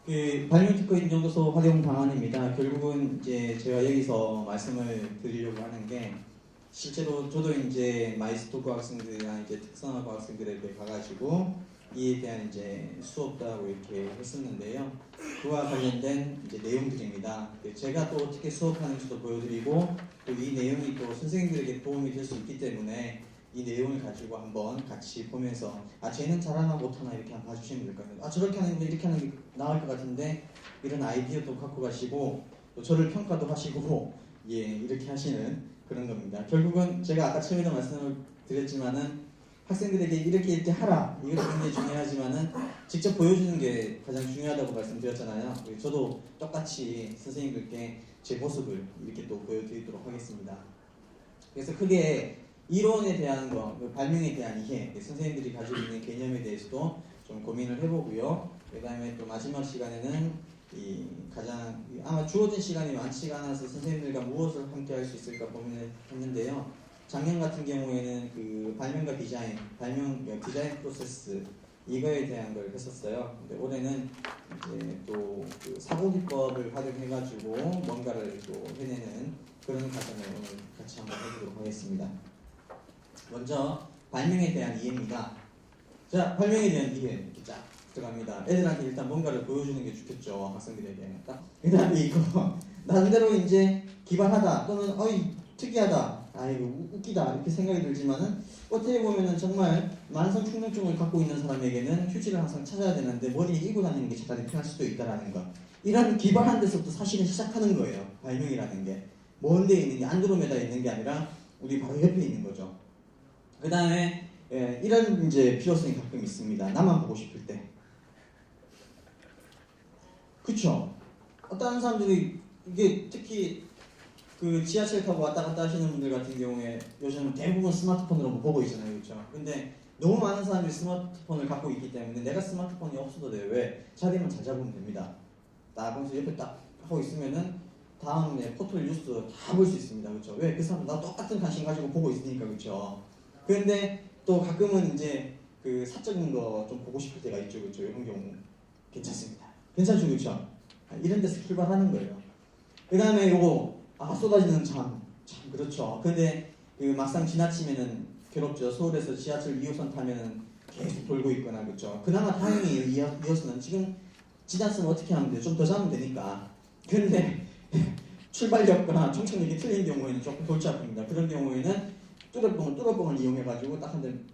발명특허 인정도서 활용 방안입니다. 결국은 이제 제가 여기서 말씀을 드리려고 하는 게 실제로 저도 이제 마이스토크 학생들이나 이제 특성화고 학생들에게 가가지고 이에 대한 이제 수업도 하고 이렇게 했었는데요. 그와 관련된 이제 내용들입니다. 제가 또 어떻게 수업하는지도 보여드리고 또 이 내용이 또 선생님들에게 도움이 될 수 있기 때문에 이 내용을 가지고 한번 같이 보면서 쟤는 잘하나 못하나 이렇게 한번 봐주시면 될 것 같아요. 저렇게 하는 게 이렇게 하는 게 나을 것 같은데 이런 아이디어도 갖고 가시고 또 저를 평가도 하시고 이렇게 하시는 그런 겁니다. 결국은 제가 아까 처음에도 말씀을 드렸지만은 학생들에게 이렇게 하라 이것도 굉장히 중요하지만은 직접 보여주는 게 가장 중요하다고 말씀드렸잖아요. 저도 똑같이 선생님들께 제 모습을 이렇게 또 보여드리도록 하겠습니다. 그래서 크게 이론에 대한 거, 발명에 대한 이해, 선생님들이 가지고 있는 개념에 대해서도 좀 고민을 해보고요. 그 다음에 또 마지막 시간에는 가장 아마 주어진 시간이 많지가 않아서 선생님들과 무엇을 함께 할 수 있을까 고민을 했는데요. 작년 같은 경우에는 그 발명과 디자인, 디자인 프로세스 이거에 대한 걸 했었어요. 근데 올해는 이제 또 그 사고 기법을 활용해가지고 뭔가를 또 해내는 그런 과정을 오늘 같이 한번 해보도록 하겠습니다. 먼저 발명에 대한 이해입니다. 자, 발명에 대한 이해 이렇게 쫙 들어갑니다. 애들한테 일단 뭔가를 보여주는 게 좋겠죠, 학생들에게. 그 다음에 이거 나름대로 이제 기발하다 또는 특이하다, 이거 웃기다 이렇게 생각이 들지만은 어떻게 보면은 정말 만성 충동증을 갖고 있는 사람에게는 휴지를 항상 찾아야 되는데 머리에 이고 다니는 게 차라리 편할 수도 있다라는 거. 이런 기발한 데서부터 사실은 시작하는 거예요. 발명이라는 게 먼 데에 있는 게 안드로메다에 있는 게 아니라 우리 바로 옆에 있는 거죠. 그 다음에 이런 이제 필요성이 가끔 있습니다. 나만 보고 싶을 때. 그쵸? 다른 사람들이 이게 특히 그 지하철 타고 왔다 갔다 하시는 분들 같은 경우에 요즘은 대부분 스마트폰으로 보고 있잖아요. 그렇죠? 근데 너무 많은 사람들이 스마트폰을 갖고 있기 때문에 내가 스마트폰이 없어도 돼요. 왜? 자리만 잘 잡으면 됩니다. 딱 거기서 옆에 딱 하고 있으면은 다음에 포털 뉴스 다 볼 수 있습니다. 그렇죠? 왜? 그 사람 나 똑같은 관심 가지고 보고 있으니까. 그렇죠? 그런데 또 가끔은 이제 그 사적인 거 좀 보고 싶을 때가 있죠. 그렇죠? 이런 경우 괜찮습니다. 괜찮죠? 그렇죠? 이런 데서 출발하는 거예요. 그 다음에 요거 쏟아지는 참 그렇죠. 근데 그 막상 지나치면은 괴롭죠. 서울에서 지하철 2호선 타면은 계속 돌고 있거나. 그렇죠. 그나마 다행이에요. 2호선은 지금 지났으면 어떻게 하면 돼요? 좀 더 자면 되니까. 근데 출발역과 청천역이 틀린 경우에는 조금 골치 아픕니다. 그런 경우에는 뚜러뻥을 이용해가지고 딱 한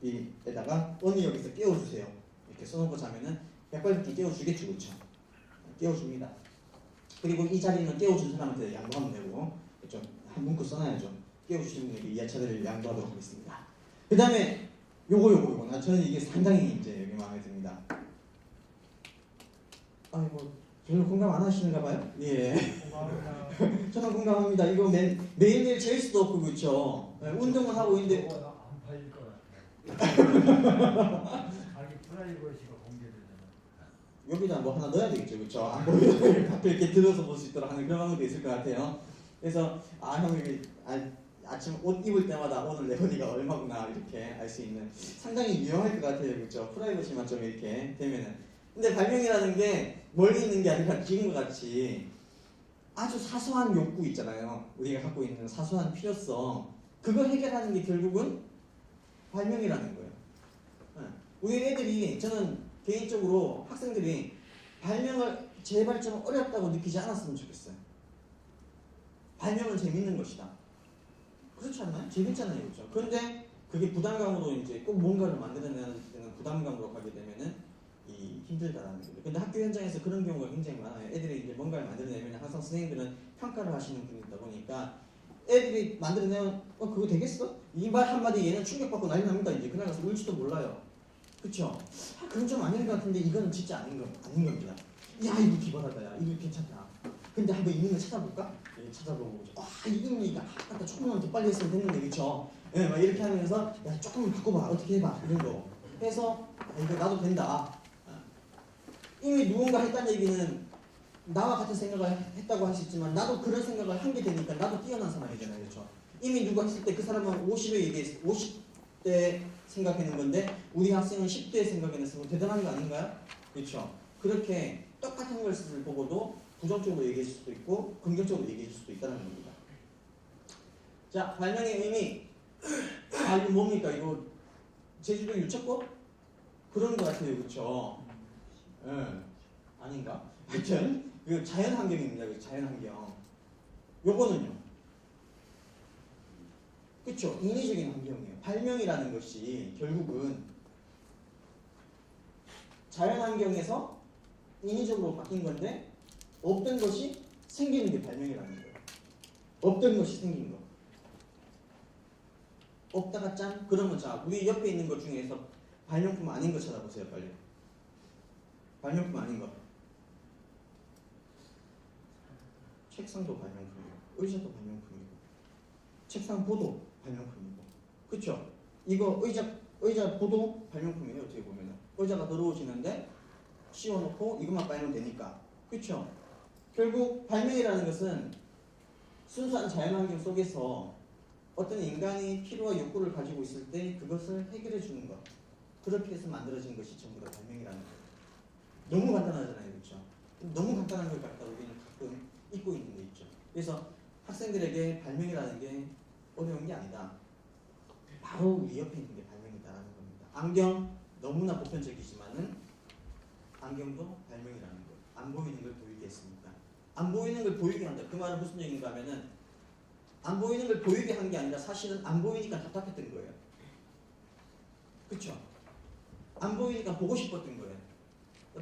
대에다가 언니 여기서 깨워주세요. 이렇게 써놓고 자면은 백발백중 깨워주겠죠. 그렇죠. 깨워줍니다. 그리고 이 자리는 깨워준 사람한테 양보하면 되고, 그렇죠? 한 문구 써놔야죠. 깨워주시는 분에게 이 차례를 양보하도록 하겠습니다. 그 다음에 요거. 저는 이게 상당히 이제 여기 마음에 듭니다. 별로 공감 안 하시는가 봐요? 예. 저는 공감합니다. 이거 매일매일 재일 수도 없고, 그렇죠? 운동은 하고 있는데. 안 팔릴 것 같아요. 자기 프라이버시가 공개되잖아요. 여기다 뭐 하나 넣어야 되겠죠, 그렇죠? 안 보이게 밖에 이렇게 들어서 볼 수 있도록 하는 그런 방법도 있을 것 같아요. 그래서 형이 아침 옷 입을 때마다 오늘 내 허리가 얼마구나 이렇게 알 수 있는 상당히 유용할 것 같아요, 그렇죠? 프라이버시만 좀 이렇게 되면은. 근데 발명이라는 게 멀리 있는 게 아니라 지금과 같이 아주 사소한 욕구 있잖아요. 우리가 갖고 있는 사소한 필요성, 그걸 해결하는 게 결국은 발명이라는 거예요. 우리 애들이, 저는 개인적으로 학생들이 발명을 제발 좀 어렵다고 느끼지 않았으면 좋겠어요. 발명은 재밌는 것이다. 그렇지 않나요? 재밌잖아요, 그렇죠? 그런데 그게 부담감으로 이제 꼭 뭔가를 만들어내는 부담감으로 가게 되면은 힘들다라는 거죠. 근데 학교 현장에서 그런 경우가 굉장히 많아요. 애들이 이제 뭔가를 만들어내면 항상 선생님들은 평가를 하시는 분이다 보니까 애들이 만들어내면 그거 되겠어? 이 말 한마디 얘는 충격받고 난리 납니다. 이제 그날 가서 울지도 몰라요. 그쵸? 그건 좀 아닌 것 같은데 이거는 진짜 아닌 겁니다. 야, 이거 기발하다. 야, 이거 괜찮다. 근데 한번 있는 거 찾아볼까? 찾아보고 이거 아까 조금만 더 빨리 했으면 됐는데, 그쵸? 네, 막 이렇게 하면서 야, 조금만 바꿔봐. 어떻게 해봐. 이런 거 해서 이거 나도 된다. 이미 누군가 했다는 얘기는 나와 같은 생각을 했다고 할 수 있지만 나도 그런 생각을 한 게 되니까 나도 뛰어난 사람이잖아요. 그렇죠? 이미 누가 했을 때 그 사람은 50대 생각하는 건데 우리 학생은 10대 생각해냈으면 대단한 거 아닌가요? 그렇죠? 그렇게 똑같은 것을 보고도 부정적으로 얘기할 수도 있고 긍정적으로 얘기할 수도 있다는 겁니다. 자, 발명의 의미. 아, 이거 뭡니까? 이거 제주도 유채꽃? 그런 것 같아요. 그쵸? 아닌가? 하여튼 그 자연환경입니다. 그 자연환경. 요거는요. 그쵸? 인위적인 환경이에요. 발명이라는 것이 결국은 자연환경에서 인위적으로 바뀐 건데 없던 것이 생기는 게 발명이라는 거예요. 없던 것이 생긴 거. 없다가 짠? 그러면 자, 우리 옆에 있는 것 중에서 발명품 아닌 거 찾아보세요. 빨리. 발명품 아닌 거. 책상도 발명품이고 의자도 발명품이고 책상 보도 발명품이고 그쵸? 이거 의자 보도 발명품이에요. 어떻게 보면은 의자가 더러워지는데 씌워놓고 이것만 빨면 되니까 그쵸? 결국 발명이라는 것은 순수한 자연환경 속에서 어떤 인간이 필요와 욕구를 가지고 있을 때 그것을 해결해 주는 것 그렇게 해서 만들어진 것이 전부 다 발명이라는 거예요. 너무 간단하잖아요. 그렇죠? 너무 간단한 걸 갖다 우리는 가끔 잊고 있는 게 있죠. 그래서 학생들에게 발명이라는 게 어려운 게 아니다. 바로 우리 옆에 있는 게 발명이다라는 겁니다. 안경 너무나 보편적이지만은 안경도 발명이라는 거예요. 안 보이는 걸 보이게 했으니까. 안 보이는 걸 보이게 한다. 그 말은 무슨 얘기인가 하면은 안 보이는 걸 보이게 한 게 아니라 사실은 안 보이니까 답답했던 거예요. 그쵸? 안 보이니까 보고 싶었던 거예요.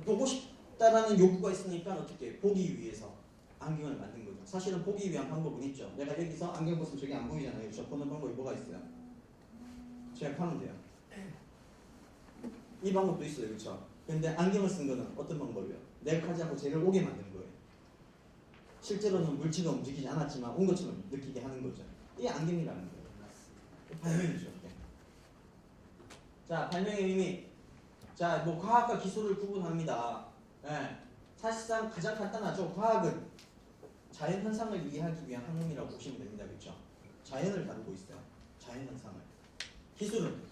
보고 싶다라는 욕구가 있으니까 어떻게 보기 위해서 안경을 만든 거죠. 사실은 보기 위한 방법은 있죠. 내가 여기서 안경 벗으면 저게 안 보이잖아요. 저 보는 방법이 뭐가 있어요? 제가 하면 돼요. 이 방법도 있어요. 그렇죠? 근데 안경을 쓴 거는 어떤 방법이에요? 내가 하지 않고 쟤를 오게 만든 거예요. 실제로는 물체가 움직이지 않았지만 온 것처럼 느끼게 하는 거죠. 이게 안경이라는 거예요. 발명이죠. 자, 발명의 의미. 자, 뭐 과학과 기술을 구분합니다. 예. 사실상 가장 간단하죠. 과학은 자연 현상을 이해하기 위한 학문이라고 보시면 됩니다. 그렇죠? 자연을 다루고 있어요. 자연 현상을. 기술은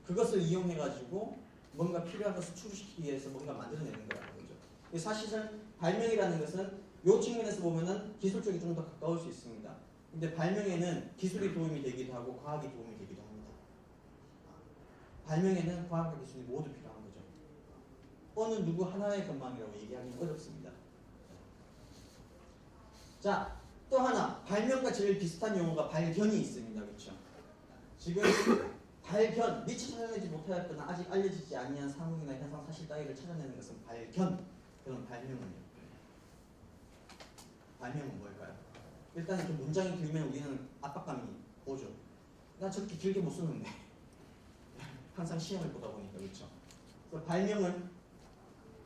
그것을 이용해 가지고 뭔가 필요한 것을 추구시키기 위해서 뭔가 만들어내는 거라는 거죠. 사실은 발명이라는 것은 이 측면에서 보면은 기술 쪽이 좀 더 가까울 수 있습니다. 근데 발명에는 기술이 도움이 되기도 하고 과학이 도움이 되기도 합니다. 발명에는 과학과 기술이 모두 필요한 거죠. 어느 누구 하나의 것만이라고 얘기하기는 어렵습니다. 자, 또 하나 발명과 제일 비슷한 용어가 발견이 있습니다. 그렇죠? 지금 발견, 미처 찾아내지 못하였거나 아직 알려지지 아니한 사물이나 현상, 사실 따위를 찾아내는 것은 발견. 그럼 발명은요? 발명은 뭘까요? 일단 이렇게 문장이 길면 우리는 압박감이 오죠. 나 저렇게 길게 못 쓰는데 항상 시험을 보다 보니까 그렇죠. 그래서 발명은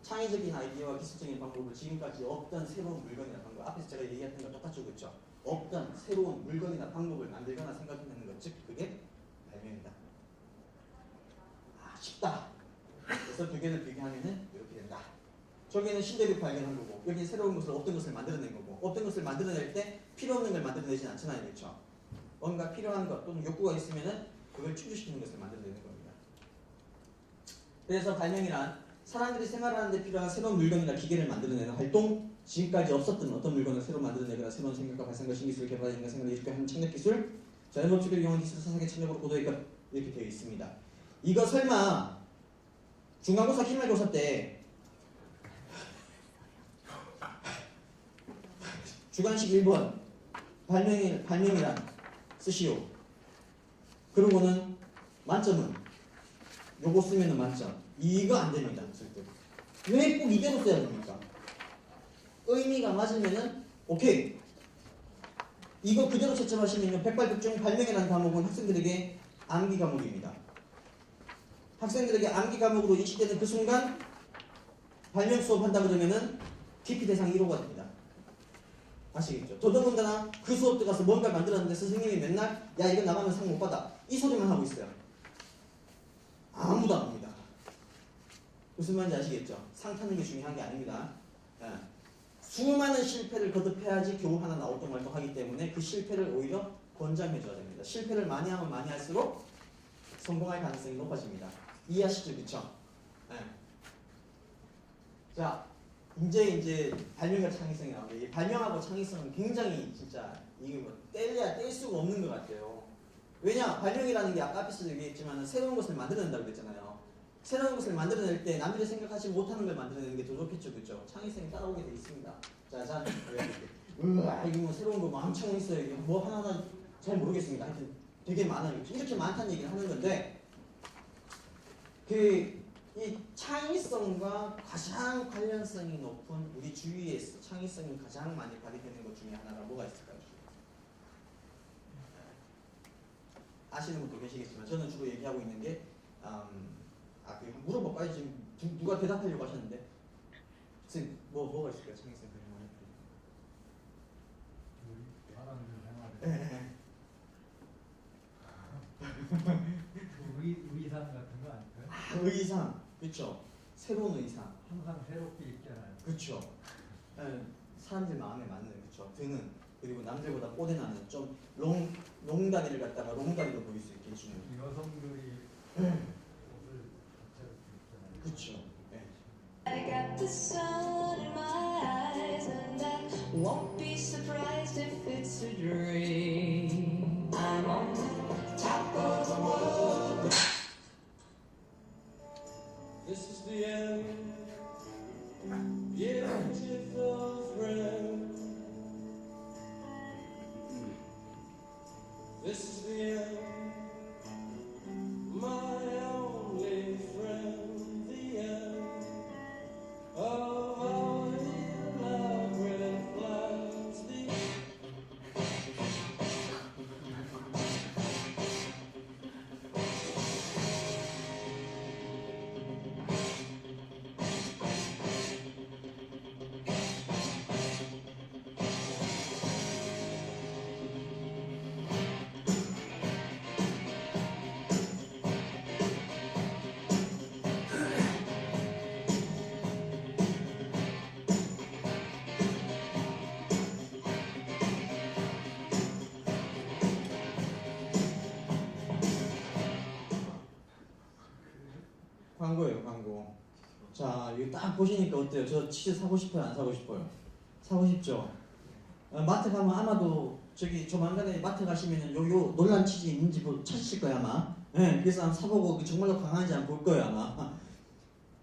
창의적인 아이디어와 기술적인 방법을 지금까지 없던 새로운 물건이나 방법 앞에서 제가 얘기했던 거 똑같죠. 그렇죠? 없던 새로운 물건이나 방법을 만들거나 생각해내는 것, 즉 그게 발명이다. 아, 쉽다. 그래서 두 개를 비교하면은 이렇게 된다. 저기는 신대륙 발견한 거고 여기는 새로운 것을 없던 것을 만들어낸 거고 없던 것을 만들어낼 때 필요 없는 걸 만들어내진 않잖아요. 그렇죠? 뭔가 필요한 것 또는 욕구가 있으면은 그걸 충족시키는 것을 만들어내는 겁니다. 그래서 발명이란 사람들이 생활하는 데 필요한 새로운 물건이나 기계를 만들어내는 활동, 지금까지 없었던 어떤 물건을 새로 만들어내거나 새로운 생각과 발상과 신기술을 개발하는 생각을 이렇게 하는 창력기술, 자연법칙을 이용한 기술 사상의 창력으로 고도의 것 이렇게 되어 있습니다. 이거 설마 중간고사 기말고사 때 주관식 1번 발명이란 쓰시오. 그러고는 만점은 요거 쓰면은 만점. 이거 안 됩니다. 절대. 왜 꼭 이대로 써야 됩니까? 의미가 맞으면은 오케이. 이거 그대로 채점하시면요. 백발백중 발명이라는 과목은 학생들에게 암기 과목입니다. 학생들에게 암기 과목으로 인식되는 그 순간 발명 수업 한다 그러면은 기피 대상 1호가 됩니다. 아시겠죠? 더더군다나 그 수업 때 가서 뭔가 만들었는데 선생님이 맨날 야 이거 나가면 상 못 받아 이 소리만 하고 있어요. 아무도 안 합니다. 무슨 말인지 아시겠죠? 상 타는 게 중요한 게 아닙니다. 예. 수많은 실패를 거듭해야지 겨우 하나 나올던 활동하기 때문에 그 실패를 오히려 권장해줘야 됩니다. 실패를 많이 하면 많이 할수록 성공할 가능성이 높아집니다. 이해하시죠? 그쵸? 예. 자, 이제 발명과 창의성이 나오는데 이 발명하고 창의성은 굉장히 진짜 이게 뭐 뗄래야 뗄 수가 없는 것 같아요. 왜냐 발명이라는 게 아까 앞에서도 얘기했지만 새로운 것을 만들어낸다고 그랬잖아요. 새로운 것을 만들어낼 때 남들이 생각하지 못하는 걸 만들어내는 게 더 좋겠죠, 그렇죠? 창의성이 따라오게 돼 있습니다. 자, 우와 이거 뭐 새로운 거 뭐 엄청 있어요. 이게 뭐 하나하나 잘 모르겠습니다. 하여튼 되게 많아요. 이렇게 많다는 얘기를 하는 건데 이 창의성과 가장 관련성이 높은 우리 주위에서 창의성이 가장 많이 발휘되는 것 중에 하나가 뭐가 있을까요? 아시는 분도 계시겠지만 저는 주로 얘기하고 있는 게 물어볼까요? 지금 누가 대답하려고 하셨는데 선생님 뭐가 있을까요? 창의성 발휘 우리 사람들 생활에 의상 같은 거 아닐까요? 의상 그렇죠. 새로운 의상 항상 새롭게 입잖아요. 그렇죠. 사람들 마음에 맞는 그렇죠. 드는 그리고 남들보다 꼬대나는 좀 롱다리를 갖다가 롱다리로 보일 수 있게 해주는 여성들이 옷을 다채롭게 입잖아요. 그렇죠. 네. I got the sun in my eyes and I won't be surprised if it's a dream. I'm on top of the world. This is the end, beautiful friend. This is the end, my only friend. The end of our elaborate plans. The 광고예요, 광고. 자, 이거 딱 보시니까 어때요? 저 치즈 사고 싶어요, 안 사고 싶어요? 사고 싶죠? 마트 가면 아마도 저기 조만간에 마트 가시면은 요 놀란 치즈 있는지 찾으실 거예요, 아마. 네, 그래서 한번 사보고 정말로 강한지 한번 볼 거예요, 아마.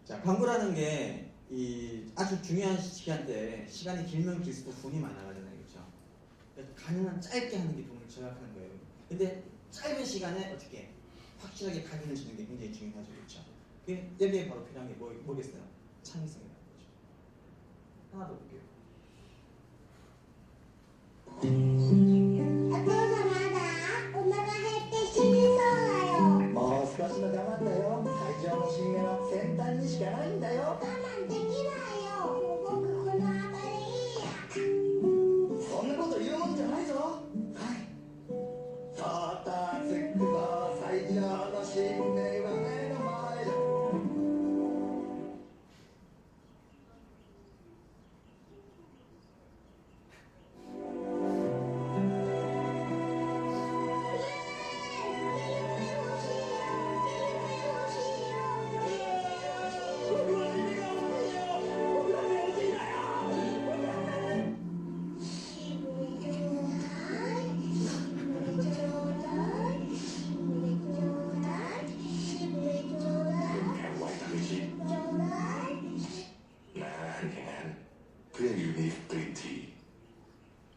자, 광고라는 게 이 아주 중요한 시간대에 시간이 길면 길수록 돈이 많이 나가잖아요, 그렇죠? 그래서 가능한 짧게 하는 게 돈을 절약하는 거예요. 근데 짧은 시간에 어떻게 확실하게 각인을 주는 게 굉장히 중요하죠, 그렇죠? 여기에 바로 필요한 게 뭐겠어요? 창의성이라는 거죠. 하나 더 볼게요.お父様だ、お腹減って死にそうだよ。もう少しの我慢だよ。会場の新芽は先端にしかないんだよ。我慢できないよ。もう僕この辺りいいや。そんなこと言うもんじゃないぞ。はい。さあつくぞ、最上の新芽は目の前だ。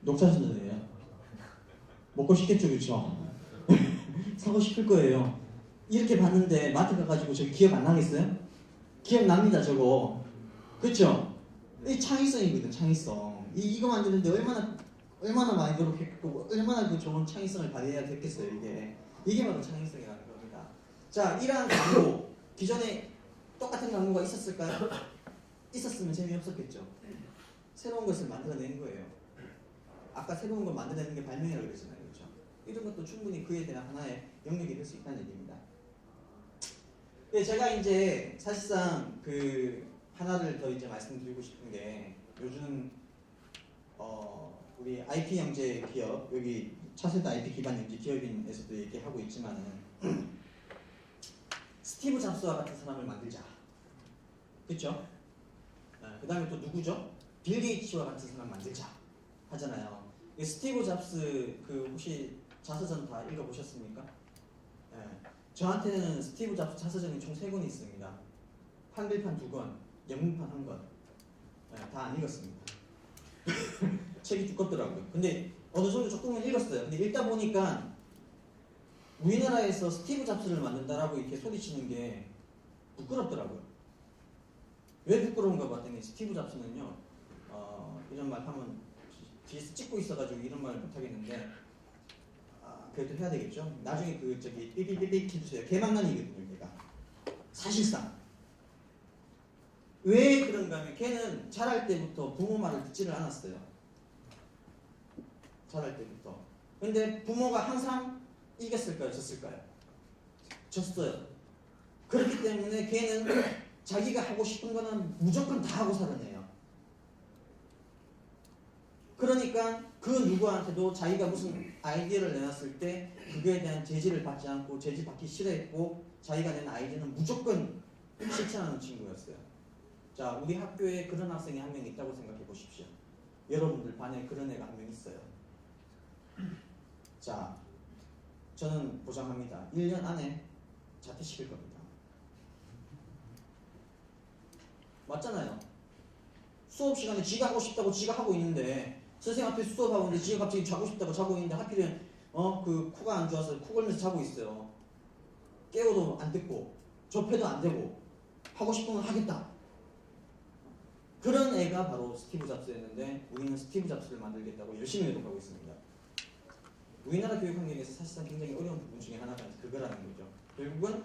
녹차순이에요. 먹고 싶겠죠, 그렇죠? 사고 싶을 거예요. 이렇게 봤는데 마트 가가지고 저기 기억 안 나겠어요? 기억납니다, 저거. 그렇죠? 이 창의성이거든, 창의성. 이거 만드는데 얼마나 많이 노력했고 얼마나 그 좋은 창의성을 발휘해야 됐겠어요, 이게 바로 창의성이라는 겁니다. 자, 이러한 광고 기존에 똑같은 광고가 있었을까요? 있었으면 재미없었겠죠. 새로운 것을 만들어낸 거예요. 아까 새로운 걸 만들어내는 게 발명이라고 그랬잖아요, 그렇죠? 이런 것도 충분히 그에 대한 하나의 영역이 될 수 있다는 얘기입니다. 네, 제가 이제 사실상 그 하나를 더 이제 말씀드리고 싶은 게 요즘 우리 IP 영재 기업 여기 차세대 IP 기반 영재 기업인에서도 얘기하고 있지만은 스티브 잡스와 같은 사람을 만들자, 그렇죠? 그 다음에 또 누구죠? 빌 게이츠와 같은 사람 만들자 하잖아요. 스티브 잡스 그 혹시 자서전 다 읽어보셨습니까? 예. 저한테는 스티브 잡스 자서전이 총 3권이 있습니다. 한글판 2권, 영문판 1권. 예, 다 안 읽었습니다. 책이 두껍더라고요. 근데 어느 정도 조금은 읽었어요. 근데 읽다 보니까 우리나라에서 스티브 잡스를 만든다라고 이렇게 소리치는 게 부끄럽더라고요. 왜 부끄러운가 봤더니 스티브 잡스는요, 이런 말 하면 뒤에서 찍고 있어가지고 이런 말을 못 하겠는데, 그래도 해야 되겠죠? 나중에 삐삐삐삐 해주세요. 개망난이거든요, 걔가. 사실상. 왜 그런가 하면 걔는 자랄 때부터 부모 말을 듣지를 않았어요. 자랄 때부터. 근데 부모가 항상 이겼을까요? 졌을까요? 졌어요. 그렇기 때문에 걔는 자기가 하고 싶은 거는 무조건 다 하고 살아내요. 그러니까 그 누구한테도 자기가 무슨 아이디어를 내놨을 때 그거에 대한 제지를 받지 않고 제지받기 싫어했고 자기가 낸 아이디어는 무조건 실천하는 친구였어요. 자, 우리 학교에 그런 학생이 한 명 있다고 생각해 보십시오. 여러분들 반에 그런 애가 한 명 있어요. 자, 저는 보장합니다. 1년 안에 자퇴시킬 겁니다. 맞잖아요. 수업 시간에 지가 하고 싶다고 지가 하고 있는데 선생님 앞에 수업하고 있는데 지가 갑자기 자고 싶다고 자고 있는데 하필이면 그 코가 안 좋아서 코 걸면서 자고 있어요. 깨워도 안 듣고 접해도 안 되고 하고 싶은 건 하겠다. 그런 애가 바로 스티브 잡스였는데 우리는 스티브 잡스를 만들겠다고 열심히 노력하고 있습니다. 우리나라 교육 환경에서 사실상 굉장히 어려운 부분 중에 하나가 그거라는 거죠. 결국은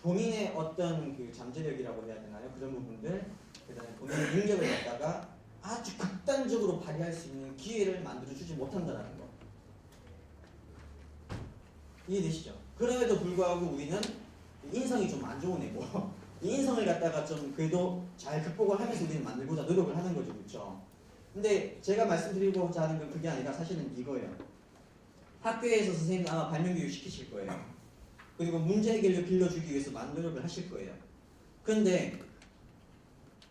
본인의 어떤 그 잠재력이라고 해야 되나요? 그런 부분들, 그다음에 본인의 능력을 갖다가 아주 극단적으로 발휘할 수 있는 기회를 만들어주지 못한다는 거. 이해되시죠? 그럼에도 불구하고 우리는 인성이 좀 안 좋은 애고 이 인성을 갖다가 좀 그래도 잘 극복을 하면서 우리는 만들고자 노력을 하는 거죠. 그렇죠? 근데 제가 말씀드리고자 하는 건 그게 아니라 사실은 이거예요. 학교에서 선생님이 아마 발명교육 시키실 거예요. 그리고 문제 해결력 길러주기 위해서 많은 노력을 하실 거예요. 그런데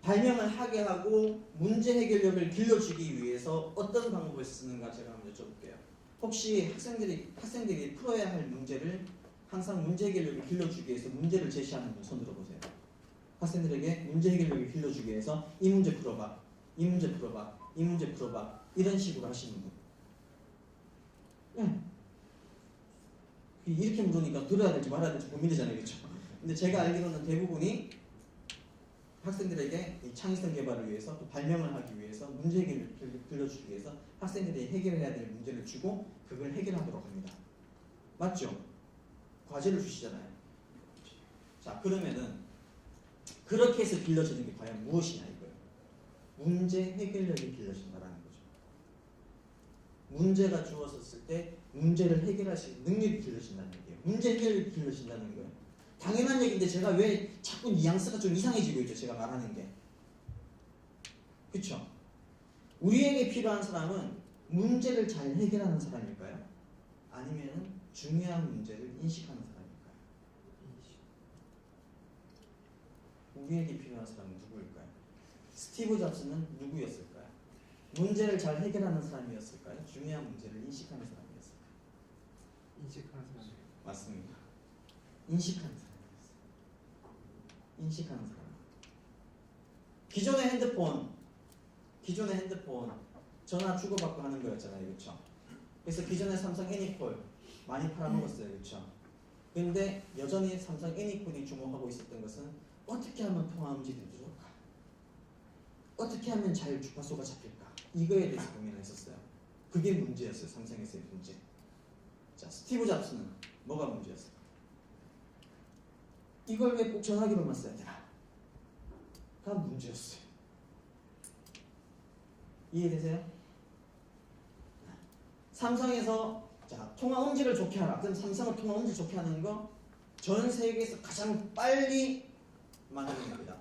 발명을 하게 하고 문제 해결력을 길러주기 위해서 어떤 방법을 쓰는가 제가 한번 여쭤볼게요. 혹시 학생들이 풀어야 할 문제를 항상 문제 해결력을 길러주기 위해서 문제를 제시하는 분 손 들어보세요. 학생들에게 문제 해결력을 길러주기 위해서 이 문제 풀어봐, 이 문제 풀어봐, 이 문제 풀어봐 이런 식으로 하시는 분. 이렇게 물으니까 들어야 될지 말아야 될지 고민되잖아요. 그렇죠? 근데 제가 알기로는 대부분이 학생들에게 이 창의성 개발을 위해서 또 발명을 하기 위해서 문제 해결을 들려주기 위해서 학생들이 해결해야 될 문제를 주고 그걸 해결하도록 합니다. 맞죠? 과제를 주시잖아요. 자, 그러면은 그렇게 해서 길러지는 게 과연 무엇이냐 이거예요. 문제 해결력이 길러진다라는 거죠. 문제가 주어졌을 때 문제를 해결할 수 있는 능력이 길러진다는 얘기예요. 문제 해결력이 길러진다는 거예요. 당연한 얘기인데 제가 왜 자꾸 뉘앙스가 좀 이상해지고 있죠. 제가 말하는 게. 그렇죠? 우리에게 필요한 사람은 문제를 잘 해결하는 사람일까요? 아니면 중요한 문제를 인식하는 사람일까요? 우리에게 필요한 사람은 누구일까요? 스티브 잡스는 누구였을까요? 문제를 잘 해결하는 사람이었을까요? 중요한 문제를 인식하는 사람이었을까요? 인식하는 사람. 맞습니다. 인식하는 사람이었어요. 인식하는 사람. 기존의 핸드폰 전화 주고받고 하는 거였잖아요. 그렇죠? 그래서 기존의 삼성 애니콜 많이 팔아먹었어요. 그렇죠? 근데 여전히 삼성 애니콜이 주목하고 있었던 것은 어떻게 하면 통화 음질이 좋을까? 어떻게 하면 잘 주파수가 잡힐까? 이거에 대해서 고민을 했었어요. 그게 문제였어요. 삼성에서의 문제. 자, 스티브 잡스는 뭐가 문제였을까? 이걸 왜 꼭 전화기로만 써야 되나? 가 문제였어요. 이해되세요? 삼성에서 자, 통화 음질을 좋게 하라. 그럼 삼성은 통화 음질 좋게 하는 거 전 세계에서 가장 빨리 만들어냅니다.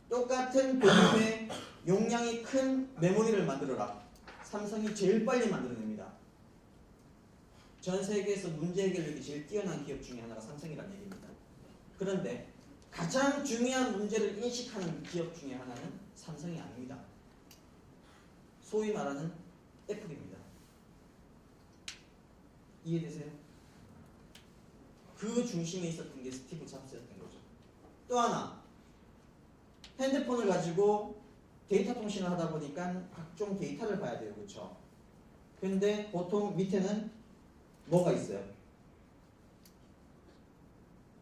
똑같은 볼륨의 용량이 큰 메모리를 만들어라. 삼성이 제일 빨리 만들어냅니다. 전 세계에서 문제 해결력이 제일 뛰어난 기업 중에 하나가 삼성이라는 얘기입니다. 그런데 가장 중요한 문제를 인식하는 기업 중에 하나는 삼성이 아닙니다. 소위 말하는 애플입니다. 이해되세요? 그 중심에 있었던 게 스티브 잡스였던 거죠. 또 하나, 핸드폰을 가지고 데이터 통신을 하다 보니까 각종 데이터를 봐야 돼요. 그렇죠? 근데 보통 밑에는 뭐가 있어요?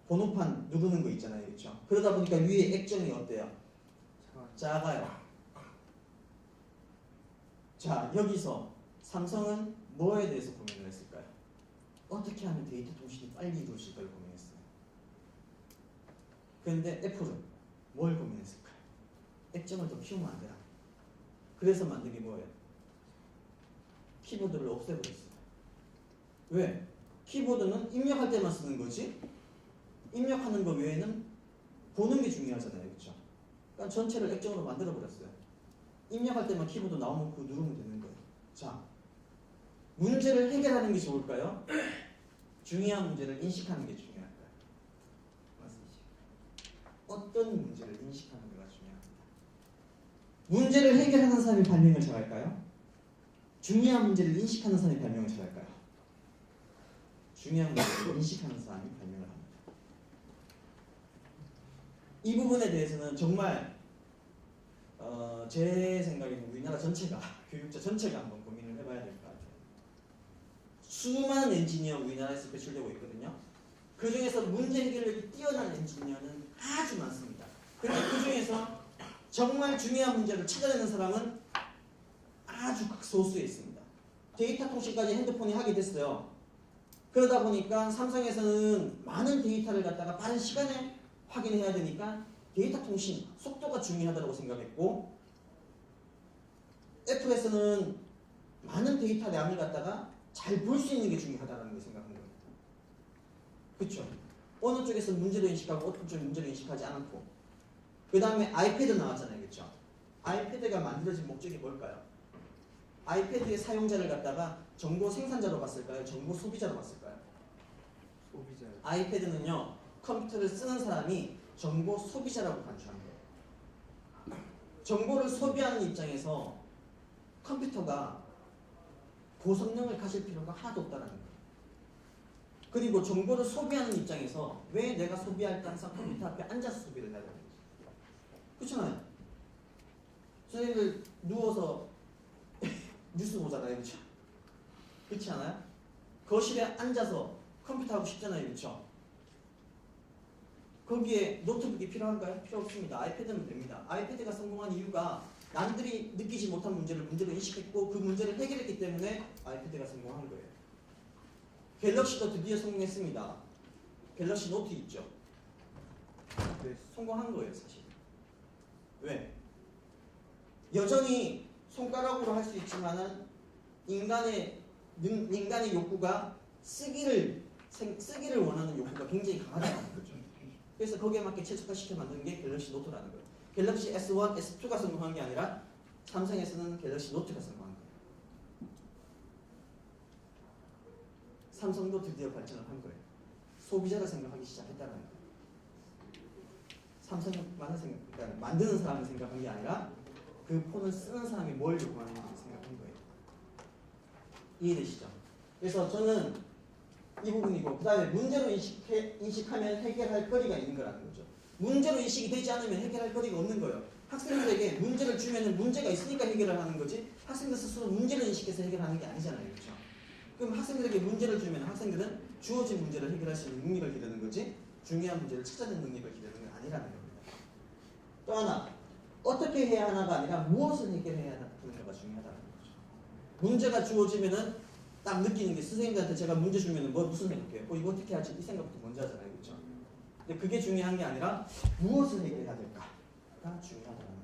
번호판 누르는 거 있잖아요. 그렇죠? 그러다 보니까 위에 액정이 어때요? 작아요. 자, 여기서 삼성은 뭐에 대해서 고민을 했을까요? 어떻게 하면 데이터 통신이 빨리 이루어질까를 고민했어요. 그런데 애플은 뭘 고민했을까요? 액정을 더 키우면 안 되나? 그래서 만든 게 뭐예요? 키보드를 없애버렸어요. 왜? 키보드는 입력할 때만 쓰는 거지 입력하는 거 외에는 보는 게 중요하잖아요. 그렇죠? 그러니까 전체를 액정으로 만들어버렸어요. 입력할 때만 키보드 나오면 그거 누르면 되는 거예요. 자, 문제를 해결하는 게 좋을까요? 중요한 문제를 인식하는 게 중요할까요? 어떤 문제를 인식하는 게 중요합니다. 문제를 해결하는 사람이 발명을 잘할까요? 중요한 문제를 인식하는 사람이 발명을 잘할까요? 중요한 문제를 인식하는 사람이 발명을 합니다. 이 부분에 대해서는 정말 제 생각에는 우리나라 전체가 교육자 전체가 한번 고민을 해봐야 될 것 같아요. 수많은 엔지니어 우리나라에서 배출되고 있거든요. 그 중에서 문제 해결력이 뛰어난 엔지니어는 아주 많습니다. 그런데 그 중에서 정말 중요한 문제를 찾아내는 사람은 아주 극소수에 있습니다. 데이터 통신까지 핸드폰이 하게 됐어요. 그러다 보니까 삼성에서는 많은 데이터를 갖다가 빠른 시간에 확인해야 되니까 데이터 통신 속도가 중요하다고 생각했고, 애플에서는 많은 데이터량을 갖다가 잘 볼 수 있는 게 중요하다는 걸 생각한 겁니다. 그렇죠? 어느 쪽에서 문제를 인식하고 어떤 쪽에 문제를 인식하지 않고, 그 다음에 아이패드 나왔잖아요. 그렇죠? 아이패드가 만들어진 목적이 뭘까요? 아이패드의 사용자를 갖다가 정보 생산자로 봤을까요? 정보 소비자로 봤을까요? 소비자요. 아이패드는요, 컴퓨터를 쓰는 사람이 정보 소비자라고 간주한 거예요. 정보를 소비하는 입장에서 컴퓨터가 고성능을 가질 필요가 하나도 없다는 거예요. 그리고 정보를 소비하는 입장에서 왜 내가 소비할 때 항상 컴퓨터 앞에 앉아서 소비를 해야 되는지. 그렇잖아요. 선생님들 누워서 뉴스 보잖아요. 그렇죠? 그렇지 않아요? 거실에 앉아서 컴퓨터 하고 싶잖아요. 그렇죠? 거기에 노트북이 필요한가요? 필요 없습니다. 아이패드는 됩니다. 아이패드가 성공한 이유가 남들이 느끼지 못한 문제를 문제로 인식했고 그 문제를 해결했기 때문에 아이패드가 성공한 거예요. 갤럭시도 드디어 성공했습니다. 갤럭시 노트 있죠? 네. 성공한 거예요, 사실. 왜? 여전히 손가락으로 할 수 있지만은 인간의 욕구가 쓰기를 원하는 욕구가 굉장히 강하다는 거죠. 그래서 거기에 맞게 최적화시켜 만든 게 갤럭시 노트라는 거예요. 갤럭시 S1, S2가 성공한 게 아니라 삼성에서는 갤럭시 노트가 성공한 거예요. 삼성도 드디어 발전을 한 거예요. 소비자를 생각하기 시작했다는 거예요. 삼성만을 그러니까 만드는 사람을 생각한 게 아니라 그 폰을 쓰는 사람이 뭘 요구하는지 생각한 거예요. 이해되시죠? 그래서 저는 이 부분이고, 그 다음에 문제로 인식하면 해결할 거리가 있는 거라는 거죠. 문제로 인식이 되지 않으면 해결할 거리가 없는 거예요. 학생들에게 문제를 주면은 문제가 있으니까 해결을 하는 거지, 학생들 스스로 문제를 인식해서 해결하는 게 아니잖아요. 그렇죠? 그럼 학생들에게 문제를 주면 학생들은 주어진 문제를 해결할 수 있는 능력을 기르는 거지, 중요한 문제를 찾아내는 능력을 기르는 건 아니라는 겁니다. 또 하나, 어떻게 해야 하나가 아니라 무엇을 해결해야 하나가 중요하다는 거죠. 문제가 주어지면은 딱 느끼는 게, 선생님들한테 제가 문제 주면은 무슨 생각해요? 이거 어떻게 하지? 이 생각부터 먼저 하잖아요. 그렇죠? 근데 그게 중요한 게 아니라 무엇을 해결해야 될까가 중요하다는 거죠.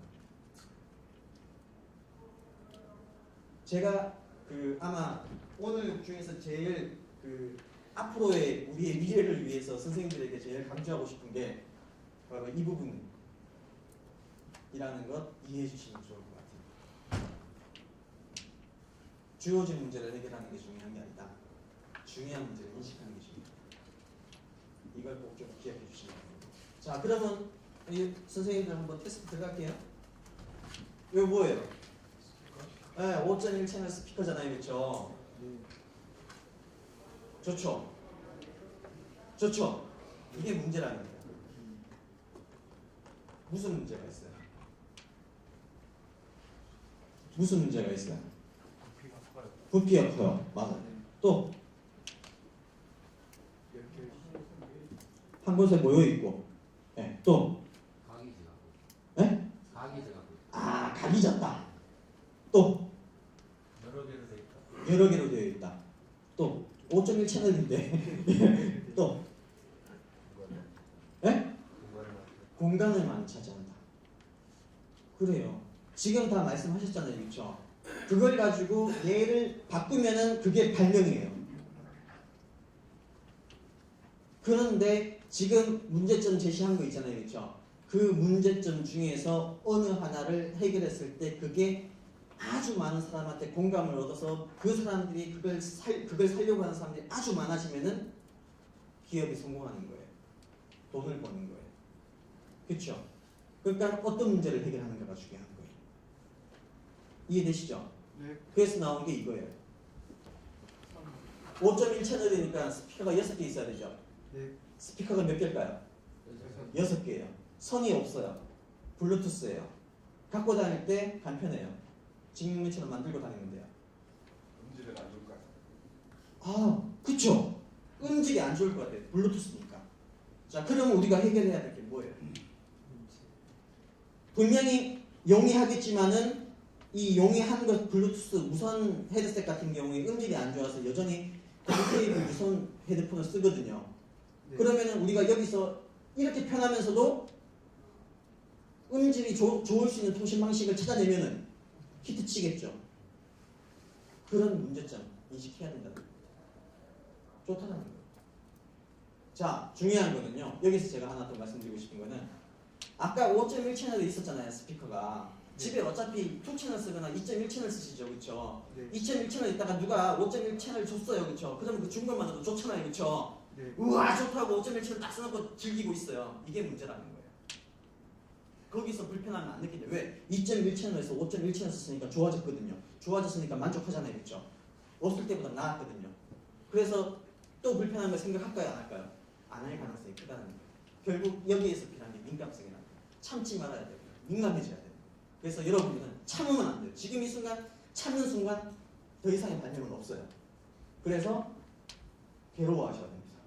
제가 아마 오늘 중에서 제일 앞으로의 우리의 미래를 위해서 선생님들에게 제일 강조하고 싶은 게 바로 이 부분이라는 것 이해해 주시면 좋을 것 같아요. 주어진 문제를 해결하는 게 중요한 게 아니다. 중요한 문제를 인식하는 게 중요합니다. 이걸 꼭 좀 기억해 주시면 됩니다. 자, 그러면 이 선생님들 한번 테스트 들어갈게요. 이거 뭐예요? 네, 5.1 채널 스피커잖아요, 그렇죠? 네. 좋죠? 좋죠? 이게 문제라는 거예요. 무슨 문제가 있어요? 무슨 문제가 있어요? 부피가 커요. 맞아요. 또 이렇게 한 곳에 모여 있고, 네, 또 각이 지나고. 네? 각이 지나고. 아, 각이 졌다. 또 여러 개로 돼 있다. 여러 개로 되어 있다. 또 5.1 채널인데 또 네? 공간을 많이 차지한다. 그래요. 지금 다 말씀하셨잖아요, 그렇죠? 그걸 가지고 얘를 바꾸면은 그게 발명이에요. 그런데 지금 문제점 제시한 거 있잖아요, 그렇죠? 그 문제점 중에서 어느 하나를 해결했을 때 그게 아주 많은 사람한테 공감을 얻어서 그 사람들이 그걸 살려고 하는 사람들이 아주 많아지면은 기업이 성공하는 거예요. 돈을 버는 거예요. 그렇죠? 그러니까 어떤 문제를 해결하는가가 중요한 거예요. 이해되시죠? 네. 그래서 나온 게 이거예요. 5.1 채널이니까 스피커가 6개 있어야 되죠? 네. 스피커가 몇 개일까요? 6개예요. 선이 없어요. 블루투스예요. 갖고 다닐 때 간편해요. 직육면처럼 만들고 다니면 돼요. 음질은 안 좋을 것 같아요. 아, 그쵸? 음질이 안 좋을 것 같아요. 블루투스니까. 자, 그러면 우리가 해결해야 될 게 뭐예요? 분명히 용이하겠지만은 이 용이한 것 블루투스 무선 헤드셋 같은 경우에 음질이 안 좋아서 여전히 턴테이블 무선 헤드폰을 쓰거든요. 네. 그러면은 우리가 여기서 이렇게 편하면서도 음질이 좋을 수 있는 통신 방식을 찾아내면은 히트치겠죠. 그런 문제점 인식해야 된다는 거예요. 좋다는 거예요. 자, 중요한 거는요. 여기서 제가 하나 더 말씀드리고 싶은 거는 아까 5.1 채널이 있었잖아요, 스피커가. 집에 어차피 2채널 쓰거나 2.1채널 쓰시죠, 그렇죠? 네. 2.1 채널 있다가 누가 5.1 채널 줬어요, 그렇죠? 그러면 그 준 것만으로도 좋잖아요, 그렇죠? 네. 우와 좋다고 5.1 채널 딱 써놓고 즐기고 있어요. 이게 문제라는 거예요. 거기서 불편함을 안 느끼죠. 왜? 2.1 채널에서 5.1 채널 썼으니까 좋아졌거든요. 좋아졌으니까 만족하잖아요, 그렇죠? 없을 때보다 나았거든요. 그래서 또 불편함을 생각할까요, 안 할까요? 안 할 가능성이 크다는 거예요. 결국 여기에서 필요한 게 민감성이라는 거예요. 참지 말아야 돼요. 민감해져야 돼요. 그래서 여러분들은 참으면 안 돼요. 지금 이 순간 참는 순간 더 이상의 발명은 없어요. 그래서 괴로워하셔야 됩니다.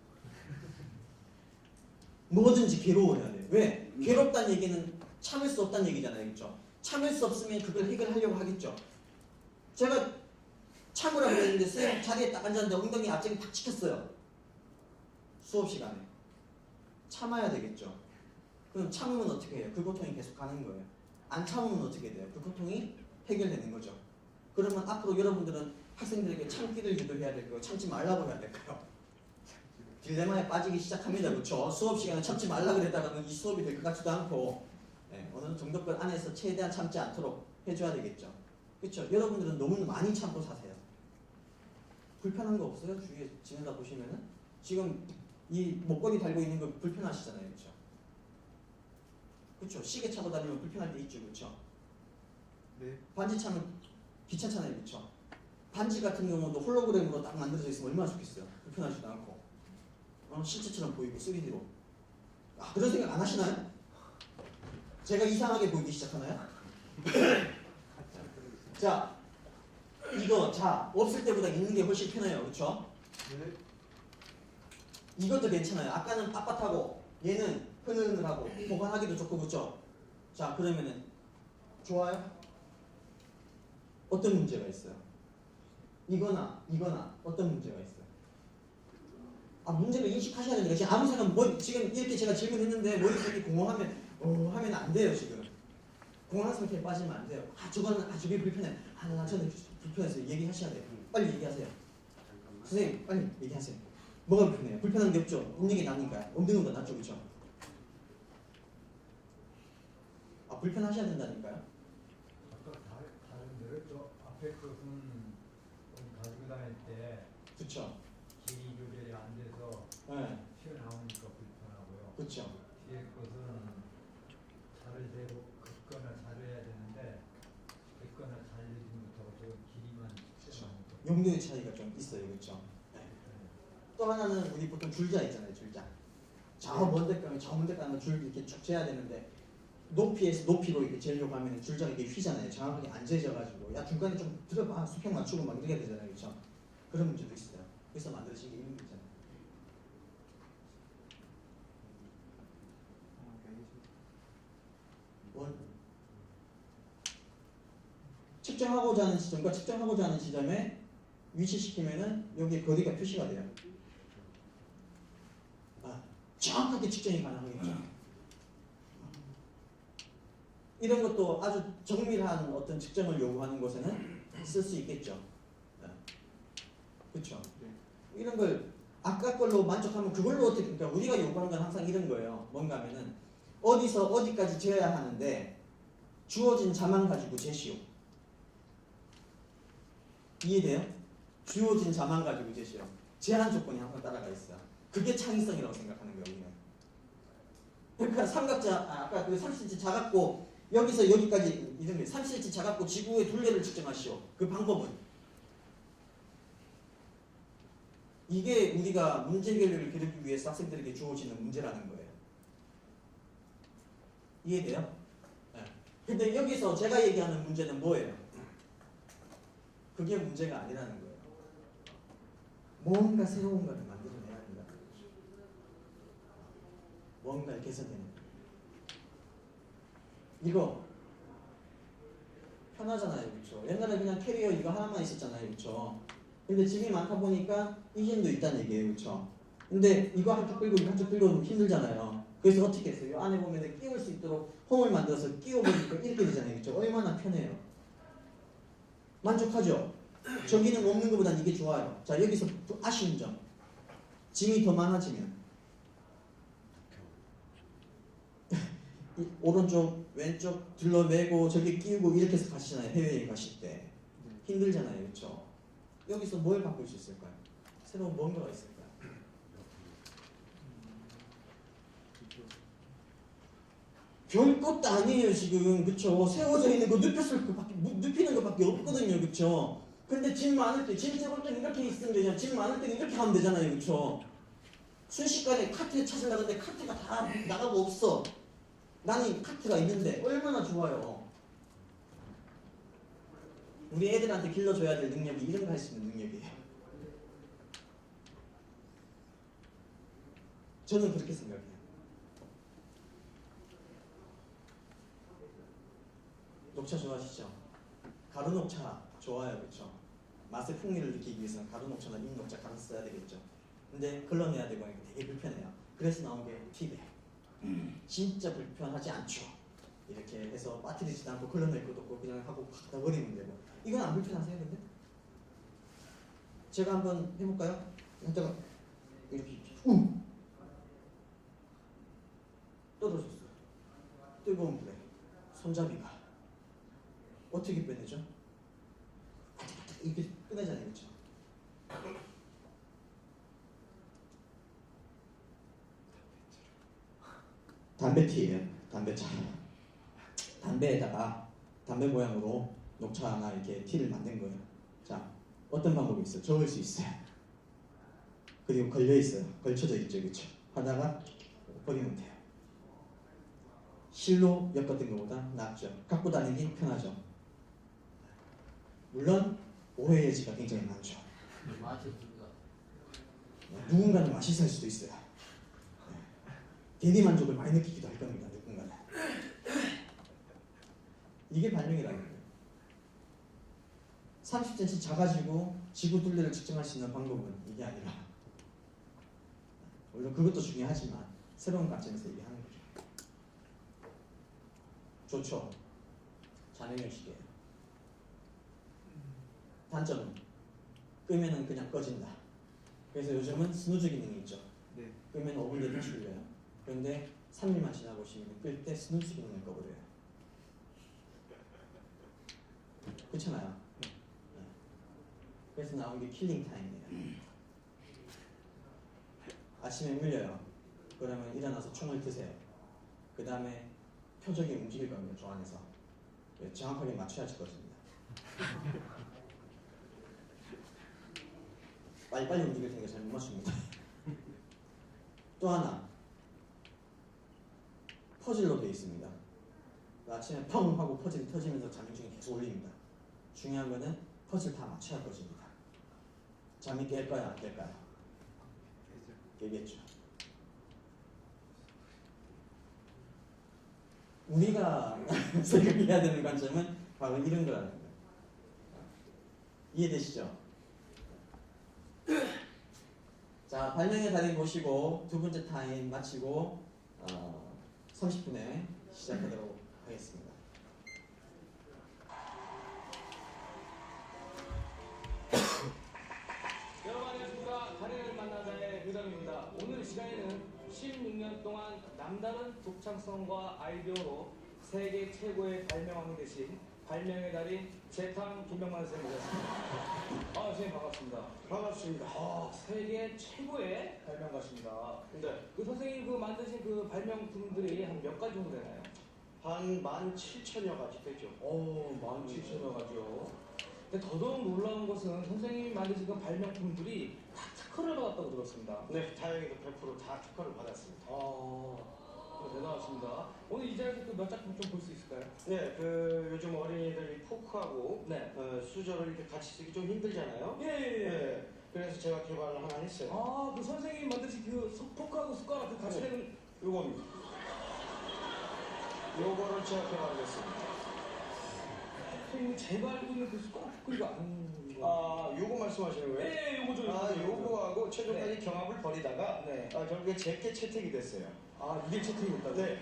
뭐든지 괴로워해야 돼요. 왜? 괴롭다는 얘기는 참을 수 없다는 얘기잖아요, 그렇죠? 참을 수 없으면 그걸 해결하려고 하겠죠. 제가 참으라고 했는데 선생님 자리에 딱 앉았는데 엉덩이 앞쪽이 탁 찍혔어요. 수업 시간에 참아야 되겠죠. 그럼 참으면 어떻게 해요? 그 고통이 계속 가는 거예요. 안 참으면 어떻게 돼요? 그 고통이 해결되는 거죠. 그러면 앞으로 여러분들은 학생들에게 참기를 유도해야 될 거예요. 참지 말라고 해야 될까요? 딜레마에 빠지기 시작합니다. 그렇죠? 수업 시간에 참지 말라 그랬다가는 이 수업이 될 것 같지도 않고 어느 정도껏 안에서 최대한 참지 않도록 해줘야 되겠죠. 그렇죠? 여러분들은 너무 많이 참고 사세요. 불편한 거 없어요? 주위에 지내다 보시면은 지금 이 목걸이 달고 있는 거 불편하시잖아요, 그렇죠? 그렇죠? 시계 차고 다니면 불편할 때 있죠, 그렇죠? 네. 반지 차면 귀찮잖아요, 그렇죠? 반지 같은 경우도 홀로그램으로 딱 만들어져 있으면 얼마나 좋겠어요. 불편하지도 않고 실제처럼 보이고 3D로. 아, 그런 생각 안 하시나요? 제가 이상하게 보이기 시작하나요? 자, 이거 자 없을 때보다 있는 게 훨씬 편해요, 그렇죠? 네. 이것도 괜찮아요. 아까는 빳빳하고 얘는 흐느흐느하고 보관하기도 좋고, 그렇죠? 자, 그러면은 좋아요? 어떤 문제가 있어요? 이거나 어떤 문제가 있어요? 아, 문제를 인식하셔야 되니까 지금 아무 생각 지금 이렇게 제가 질문했는데 머릿속이 공허하면 하면 안 돼요. 지금 공허한 상태에 빠지면 안 돼요. 아, 저거는 저게 불편해. 아, 저는 불편해서 얘기하셔야 돼요. 빨리 얘기하세요. 선생님 빨리 얘기하세요. 뭐가 불편해요? 불편한 게 없죠. 없는 게 나으니까. 없는 것보다 낫죠, 그렇죠? 아, 불편하셔야 된다니까요. 아까 다른 대로 저 앞에 것은 가지고 다닐 때 그렇죠. 길이 조절이 안 돼서 네, 튀어나오니까 불편하고요. 그렇죠. 뒤에 것은 자를 대고 긋거나 자르야 되는데 긋거나 자르지 못하고 저 길이만 측정하는 거. 용도의 차이가 좀 있어요, 그렇죠? 또 하나는 우리 보통 줄자 있잖아요, 줄자. 저 먼데 가면 저 먼데 가면 줄 이렇게 쭉 재야 되는데 높이에서 높이로 이렇게 재려고 하면 줄자가 이렇게 휘잖아요. 정확하게 안 재져가지고 야 중간에 좀 들어봐 수평 맞추고 막 이래야 되잖아요, 그렇죠? 그런 문제도 있어요. 그래서 만들어진 게 이런 거 있잖아요. 원 측정하고자 하는 지점과 측정하고자 하는 지점에 위치시키면은 여기에 거리가 표시가 돼요. 정확하게 측정이 가능하겠죠. 이런 것도 아주 정밀한 어떤 측정을 요구하는 곳에는 쓸 수 있겠죠. 그렇죠. 이런 걸 아까 걸로 만족하면 그걸로 어떻게, 그러니까 우리가 요구하는 건 항상 이런 거예요. 뭔가 하면은 어디서 어디까지 재야 하는데 주어진 자만 가지고 재시오. 이해돼요? 주어진 자만 가지고 재시오. 제한 조건이 항상 따라가 있어요. 그게 창의성이라고 생각하는 거예요, 우리는. 그러니까 삼각자, 아까 그 30cm 작았고 여기서 여기까지 이런 게 30cm 작았고 지구의 둘레를 측정하시오. 그 방법은 이게 우리가 문제 해결을 기르기 위해서 학생들에게 주어지는 문제라는 거예요. 이해돼요? 네. 근데 여기서 제가 얘기하는 문제는 뭐예요? 그게 문제가 아니라는 거예요. 뭔가 새로운 거를 만들어내야 한다. 뭔가를 개선해내는 거예요. 이거 편하잖아요, 그렇죠? 옛날에 그냥 캐리어 이거 하나만 있었잖아요, 그렇죠? 근데 짐이 많다 보니까 이 힘도 있다는 얘기예요, 그렇죠? 근데 이거 한쪽 끌고 이거 한쪽 끌고 힘들잖아요. 그래서 어떻게 했어요? 이 안에 보면 끼울 수 있도록 홈을 만들어서 끼워보니까 이렇게 되잖아요, 그렇죠? 얼마나 편해요. 만족하죠? 저기는 없는 것보단 이게 좋아요. 자, 여기서 아쉬운 점. 짐이 더 많아지면 오른쪽, 왼쪽 둘러매고 저기 끼우고 이렇게 해서 가시잖아요. 해외여행 가실 때. 힘들잖아요, 그렇죠? 여기서 뭘 바꿀 수 있을까요? 새로운 뭔가가 있을까요? 별것도 아니에요, 지금. 그쵸? 세워져 있는 거 눕히는 것밖에 없거든요, 그쵸? 근데 짐 많을 때, 짐 세울 때는 이렇게 있으면 되잖아요. 짐 많을 때는 이렇게 하면 되잖아요, 그쵸? 순식간에 카트 찾으려는데 카트가 다 나가고 없어. 나는 카트가 있는데 얼마나 좋아요. 우리 애들한테 길러줘야 될 능력이 이런 거 할 수 있는 능력이에요. 저는 그렇게 생각해요. 녹차 좋아하시죠? 가루 녹차 좋아요, 그렇죠? 맛의 풍미를 느끼기 위해서는 가루 녹차나 잎 녹차 갈아서 써야 되겠죠. 근데 걸러내야 되고 하니까 되게 불편해요. 그래서 나온 게 티백. 진짜 불편하지 않죠. 이렇게 해서 빠뜨리지도 않고 걸러낼 것도 없고 그냥 하고 갖다 버리면 되고. 이건 안 불편하세요, 근데? 제가 한번 해볼까요? 이따가 이렇게 떨어졌어요. 뜨거운 불에 손잡이가 어떻게 빼내죠? 이렇게 꺼내잖아요, 그렇죠? 담배티예요, 담배차. 담배에다가 담배 모양으로 녹차나 이렇게 티를 만든 거예요. 자, 어떤 방법이 있어요? 저을 수 있어요. 그리고 걸려 있어요. 걸쳐져 있죠, 그렇죠? 하다가 버리면 돼요. 실로 엮었던 것보다 낫죠. 갖고 다니기 편하죠. 물론 오해 여지가 굉장히 많죠. 누군가는 맛있을 수도 있어요. 대리 만족을 많이 느끼기도 할 겁니다. 누군가는. 이게 발명이라는 거예요. 30cm 작아지고 지구 둘레를 측정할 수 있는 방법은 이게 아니라, 물론 그것도 중요하지만 새로운 관점에서 얘기하는 거죠. 좋죠. 잔해형식이에요. 단점은 끄면은 그냥 꺼진다. 그래서 요즘은 스누즈 기능이 있죠. 네. 끄면 5분 내에 다시 울려요. 그런데 3일만 지나보시면 끌 때 스누즈 기능을 꺼버려요. 그렇잖아요. 네. 그래서 나온 게 킬링 타임이에요. 아침에 울려요. 그러면 일어나서 총을 드세요. 그 다음에 표정이 움직일 겁니다. 저 안에서. 예, 정확하게 맞춰야 칠 것입니다. 빨리빨리 움직일 테니까 잘 못 맞춥니다. 또 하나 퍼즐로 되어 있습니다. 아침에 펑 하고 퍼즐이 터지면서 잠이 중에 계속 울립니다. 중요한 거는 퍼즐 다 맞춰야 할 것입니다. 잠이 깰까요? 안 깰까요? 깨겠죠. 우리가 생각해야 되는 관점은 바로 이런 거라는 거예요. 이해되시죠? 자, 발명의 달인 보시고 두 번째 타임 마치고 30분에 시작하도록 하겠습니다. 여러분 안녕하십니까. 달인을 만나다의 유담입니다. 오늘 시간에는 16년 동안 남다른 독창성과 아이디어로 세계 최고의 발명왕이 되신 발명의 달인 재탕 김병만 선생님 모셨습니다. 선생님 반갑습니다. 반갑습니다. 세계 최고의 발명가십니다. 근데 그 선생님 그 만드신 그 발명품들이 한 몇 가지 정도 되나요? 한 17,000여 가지 되죠. 17,000여 가지요. 근데 더더욱 놀라운 것은 선생님이 만드신 그 발명품들이 다 특허를 받았다고 들었습니다. 네, 다행히도 100%다 특허를 받았습니다. 대단하십니다. 오늘 이 자리에서 그 몇 작품 좀 볼 수 있을까요? 네, 그 요즘 어린이들 이 포크하고 네. 수저를 이렇게 같이 쓰기 좀 힘들잖아요. 예. 네, 그래서 제가 개발을 하나 했어요. 그 선생님이 만드신 그 포크하고 숟가락 그 같이 네. 되는 요겁니다. 요거를 제가 개발을 했습니다. 선생님이 제가 알고 있는 그 숟가락 포크가 아닌 거. 요거 말씀하시는 거예요? 네, 요거죠. 요거하고 최종까지 경합을 벌이다가 네. 결국에 제게 채택이 됐어요. 이게 채택이 됐다고? 네,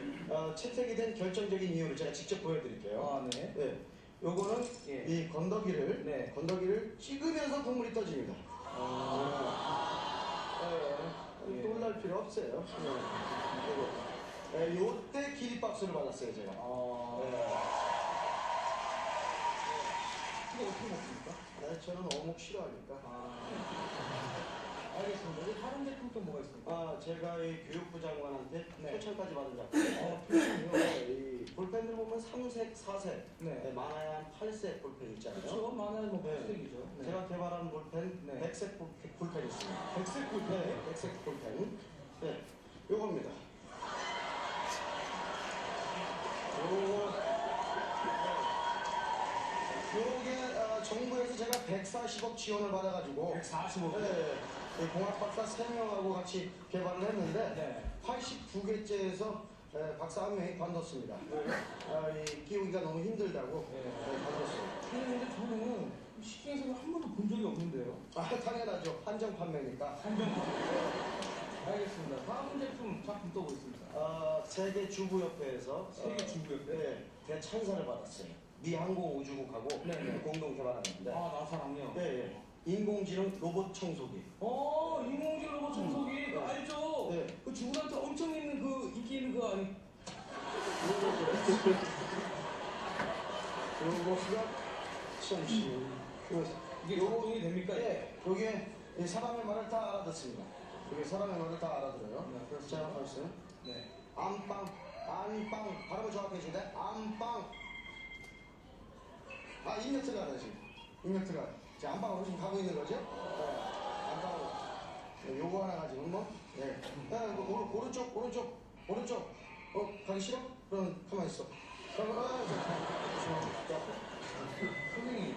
채택이 된 결정적인 이유를 제가 직접 보여드릴게요. 네. 네, 요거는 예. 이 건더기를 네. 건더기를 찍으면서 국물이 떠집니다. 예. 놀랄 필요 없어요. 네, 요때 기립박수를 받았어요 제가. 이거 어떻게 먹습니까? 네, 저는 어묵 싫어하니까. 알겠습니다. 이제 다른 제품 또 뭐가 있습니까? 제가 이 교육부 장관한테 네. 표창까지 받은 작품. 네, 이 볼펜들 보면 3색, 4색, 네. 많아야 한 8색 볼펜 있잖아요. 그렇죠. 많아야 뭐 네. 백색이죠. 네. 제가 개발한 볼펜, 네. 백색 볼펜 있습니다. 백색 볼펜. 네, 백색 볼펜. 네, 요겁니다. 요게 정부에서 제가 140억 지원을 받아가지고 140억. 네, 공학 박사 3명하고 같이 개발을 했는데 네. 89개째에서 박사 한 명이 관뒀습니다. 이 끼우기가 너무 힘들다고 관뒀어요. 근데 저는 시중에서는 한 번도 본 적이 없는데요. 당연하죠. 한정 판매니까. 알겠습니다. 다음 작품 또 보겠습니다. 세계 주부협회에서 세계 주부협회? 네, 대찬사를 받았어요. 미 항공우주국하고 네. 공동 개발한 건데. 나사랑요. 네, 인공지능 로봇 청소기. 인공지능 로봇 청소기 그거 알죠? 네. 그 주부한테 엄청 있는 그 인기 있는 그 아니? 요거가 잠시. 이게 작동이 됩니까? 네, 요게 이 사람의 말을 다 알아듣습니다. 요게 사람의 말을 다 알아들어요. 네, 그렇습니다. 자, 보세요. 네. 안빵, 안빵. 발음을 정확히 해주세요. 안빵. 임팩트가 하나 지금. 임팩트가. 자, 안방으로 지금 가고 있는 거죠? 네. 안방으로. 네, 요거 하나 가지고 뭐? 네. 오른쪽. 가기 싫어? 그럼 가만히 있어. 자, 선생님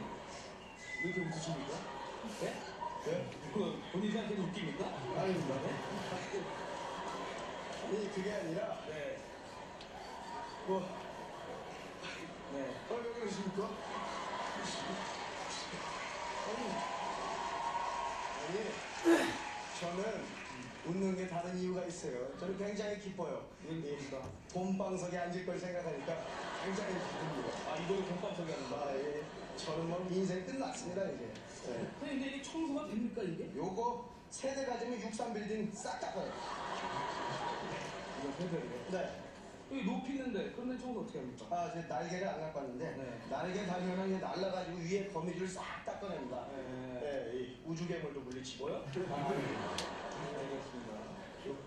왜 이렇게 웃으십니까? 네? 네? 그 본인한테 웃깁니까? 아닙니다. 아니, 그게 아니라, 네. 뭐, 네. 왜 그러십니까? 아니, 저는 웃는 게 다른 이유가 있어요. 저는 굉장히 기뻐요. 본방석에 앉을 걸 생각하니까 굉장히 기쁩니다. 이거를 돈방석에 한다. 예. 저는 뭐 인생 끝났습니다, 이제. 네. 근데 이게 청소가 됩니까 이게? 요거 세대 가지면 63빌딩 싹 닦아요. 이거 세대로. 네. 여기 높이 있는데 그런데 청소 어떻게 합니까? 제 날개를 안 갖고 왔는데, 네. 날개 달면은 이게 날라가지고 위에 거미줄 싹 닦아냅니다. 네. 이 우주괴물도 물리치고요. 알겠습니다.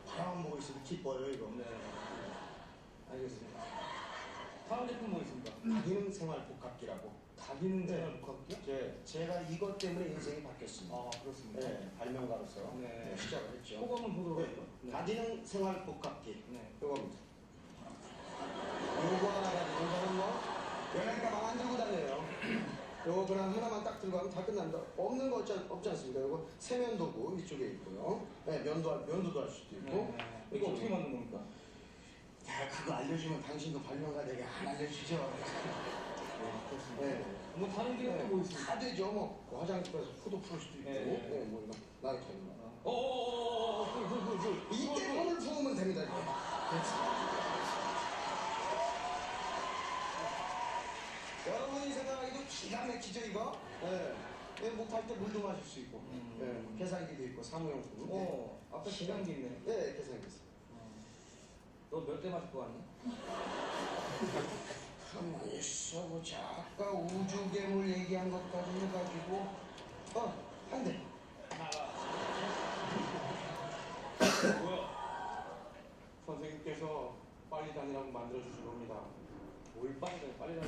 바람 보고 있어도 기뻐요, 이거. 네. 알겠습니다. 다음 제품 뭐 있습니까? 다기능 생활 복합기라고. 다기능 네. 생활 복합기요? 제가 이것 때문에 인생이 바뀌었습니다. 아, 그렇습니다. 네, 발명가로서 네. 시작을 했죠. 그거 한번 보도록 할까요? 네. 다기능 생활 복합기. 네. 요겁니다. 요거 하나 가지고 저는 뭐 여행 가방 안 들고 다녀요. 요거 그냥 하나만 딱 들고 가면 다 끝난다. 없는 거 없지 않습니까? 요거 세면도구 이쪽에 있고요. 네, 면도도 할 수도 있고. 네. 이거 어떻게 만든 겁니까? 야, 그거 알려주면 당신도 발명가 되게 안 알려주죠. 네. 뭐 다른 기능도 네. 뭐 있습니까? 다 되죠. 뭐 화장실에서 후드 풀 수도 있고. 네. 네, 뭐 이런 나이트 이런 거. 이때 손을 부으면 됩니다. 이거. 여러분이 생각하기도 기가 막히죠 이거? 네. 목탈 때 물도 마실 수 있고, 네. 계산기도 있고 사무용품. 앞에 계산기 있네. 네, 계산기 있어. 너 몇 대 맞을 것 같니? 가만히 있어보자. 아까 우주괴물 얘기한 것까지 해가지고, 한 대. 뭐야? 선생님께서 빨리 다니라고 만들어주신 겁니다. 뭘 빨리 다녀.